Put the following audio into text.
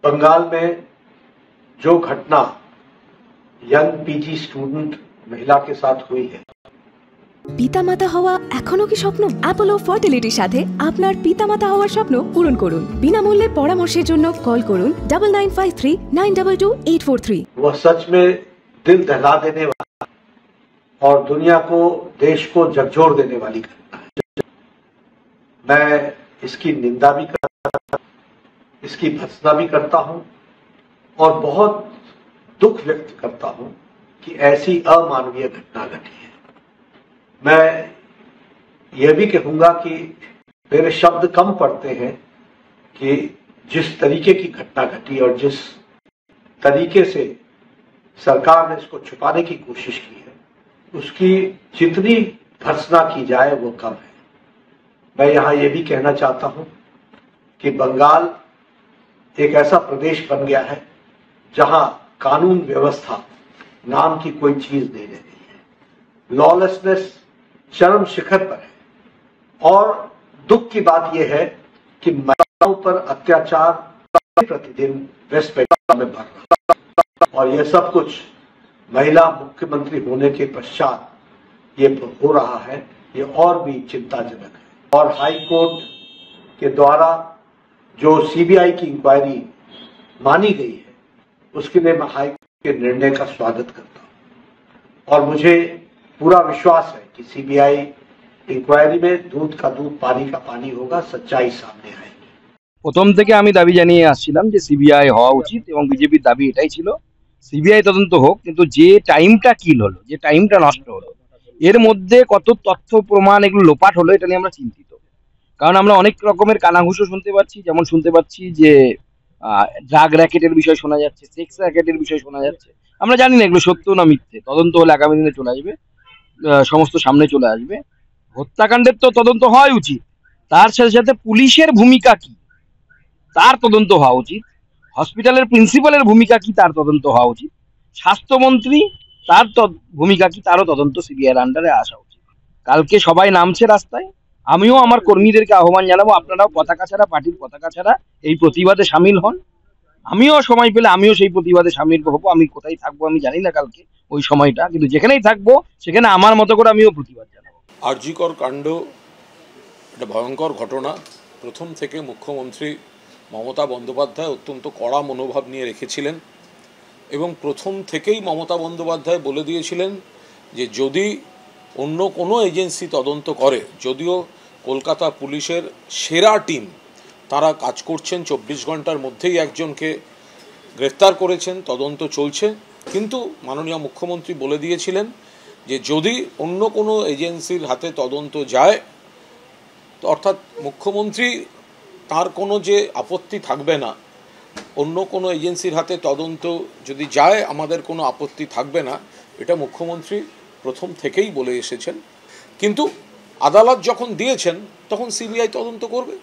बंगाल में जो घटना यंग पीजी स्टूडेंट महिला के साथ हुई है, পিতামাতা হওয়া এখনো কি স্বপ্ন? অ্যাপোলো ফার্টিলিটির সাথে আপনার পিতামাতা হওয়ার স্বপ্ন পূরণ করুন। বিনামূল্যে পরামর্শের জন্য কল করুন 9953922843। वह सच में दिल दहला देने वाला और दुनिया को, देश को झकझोर देने वाली घटना है। मैं इसकी निंदा भी करता हूं, इसकी भर्त्सना भी करता हूं और बहुत दुख व्यक्त करता हूं कि ऐसी अमानवीय घटना घटी है। मैं यह भी कहूंगा कि मेरे शब्द कम पड़ते हैं कि जिस तरीके की घटना घटी और जिस तरीके से सरकार ने इसको छुपाने की कोशिश की है, उसकी जितनी भर्त्सना की जाए वो कम है। मैं यहां यह भी कहना चाहता हूं कि बंगाल एक ऐसा प्रदेश बन गया है जहां कानून व्यवस्था नाम की कोई चीज नहीं रह गई है। लॉलेसनेस चरम शिखर पर है और दुख की बात यह है कि महिलाओं पर अत्याचार प्रतिदिन वेस्ट बंगाल में बढ़ रहा है और यह सब कुछ महिला मुख्यमंत्री होने के पश्चात ये हो रहा है। ये और भी चिंताजनक है और हाई कोर्ट के द्वारा जो सीबीआई की इंक्वायरी मानी गई है, उसके लिए मैं हाई कोर्ट के निर्णय का स्वागत करता हूं और मुझे पूरा विश्वास है कि सीबीआई इंक्वायरी में दूध का दूध पानी का पानी होगा, सच्चाई सामने आएगी। প্রথম থেকে আমি দাবি জানিয়ে আসছিলাম যে সিবিআই হওয়া উচিত এবং বিজেপির দাবি এটাই ছিল সিবিআই তদন্ত হোক, কিন্তু যে টাইমটা কিল হলো, যে টাইমটা নষ্ট হলো, এর মধ্যে কত তথ্য প্রমাণ এগুলো লোপাট হলো এটা নিয়ে আমরা চিন্তিত। কারণ আমরা অনেক রকমের কানাঘুষো শুনতে পাচ্ছি, যেমন শুনতে পাচ্ছি যে ড্রাগ র্যাকেটের বিষয় শোনা যাচ্ছে, সেক্স র্যাকেটের বিষয় শোনা যাচ্ছে। আমরা জানি না এগুলো সত্য না মিথ্যে, তদন্ত হলে আগামী দিনে চলে আসবে, সমস্ত সামনে চলে আসবে। হত্যাকাণ্ডের তো তদন্ত হওয়াই উচিত, তার সাথে সাথে পুলিশের ভূমিকা কি তার তদন্ত হওয়া উচিত, হসপিটালের প্রিন্সিপালের ভূমিকা কি তার তদন্ত হওয়া উচিত, স্বাস্থ্যমন্ত্রী তার ভূমিকা কি তারও তদন্ত সিবিআইয়ের আন্ডারে আসা উচিত। কালকে সবাই নামছে রাস্তায়, আমিও আমার কর্মীদেরকে আহ্বান জানাবো আপনারাও পতাকা ছাড়া, পার্টির পতাকা ছাড়া এই প্রতিবাদে সামিল হন। আমিও সময় পেলে আমিও সেই প্রতিবাদে সামিল হবো। আমি কোথায় থাকবো আমি জানি না কালকে ওই সময়টা, কিন্তু যেখানেই থাকবো সেখানে আমার মতো করে আমিও প্রতিবাদ জানাবো। আরজিকর কাণ্ড একটা ভয়ঙ্কর ঘটনা। প্রথম থেকে মুখ্যমন্ত্রী মমতা বন্দ্যোপাধ্যায় অত্যন্ত কড়া মনোভাব নিয়ে রেখেছিলেন এবং প্রথম থেকেই মমতা বন্দ্যোপাধ্যায় বলে দিয়েছিলেন যে যদি অন্য কোনো এজেন্সি তদন্ত করে, যদিও কলকাতা পুলিশের সেরা টিম তারা কাজ করছেন, 24 ঘন্টার মধ্যেই একজনকে গ্রেফতার করেছেন, তদন্ত চলছে, কিন্তু মাননীয় মুখ্যমন্ত্রী বলে দিয়েছিলেন যে যদি অন্য কোনো এজেন্সির হাতে তদন্ত যায়, অর্থাৎ মুখ্যমন্ত্রী তার কোনো যে আপত্তি থাকবে না, অন্য কোনো এজেন্সির হাতে তদন্ত যদি যায় আমাদের কোনো আপত্তি থাকবে না, এটা মুখ্যমন্ত্রী প্রথম থেকেই বলে এসেছেন। কিন্তু আদালত যখন দিয়েছেন তখন সিবিআই তদন্ত করবে।